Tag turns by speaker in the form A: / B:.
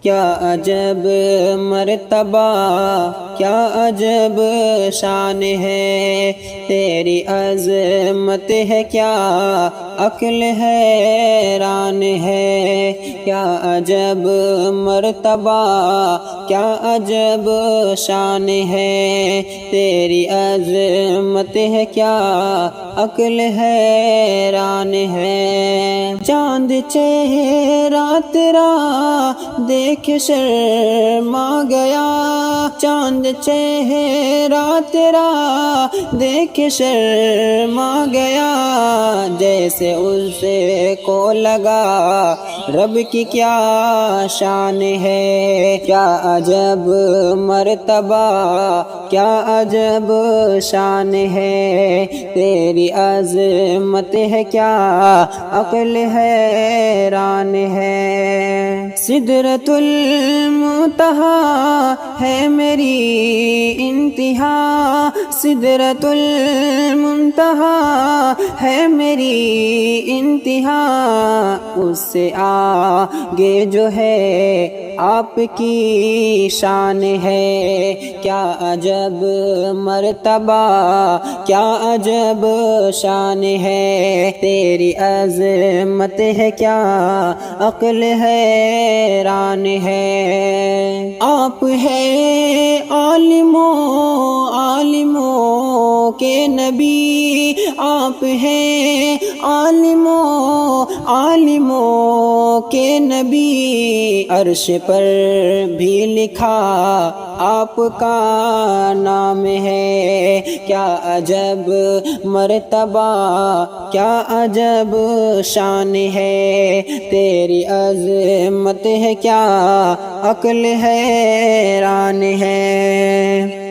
A: کیا عجب مرتبہ، کیا عجب شان ہے، تیری عظمت ہے کیا عقل حیران ہے۔ کیا عجب مرتبہ، کیا عجب شان ہے، تیری عظمت ہے کیا عقل حیران ہے۔ چاند چہرہ تیرا دیکھ شرما گیا، چاند چہرہ تیرا دیکھ شرما گیا، جیسے اس کو لگا رب کی کیا شان ہے۔ کیا عجب مرتبہ، کیا عجب شان ہے، تیری عظمت ہے کیا عقل حیران ہے۔ سدرۃ المنتہا ہے میری انتہا، سدرۃ المنتہا ہے میری انتہا، اس سے آگے جو ہے آپ کی شان ہے۔ کیا عجب مرتبہ، کیا عجب شان ہے، تیری عظمت ہے کیا عقل حیران ہے۔ آپ ہے عالموں کے نبی، آپ ہیں عالموں کے نبی، عرش پر بھی لکھا آپ کا نام ہے۔ کیا عجب مرتبہ، کیا عجب شان ہے، تیری عظمت ہے کیا عقل حیران ہے۔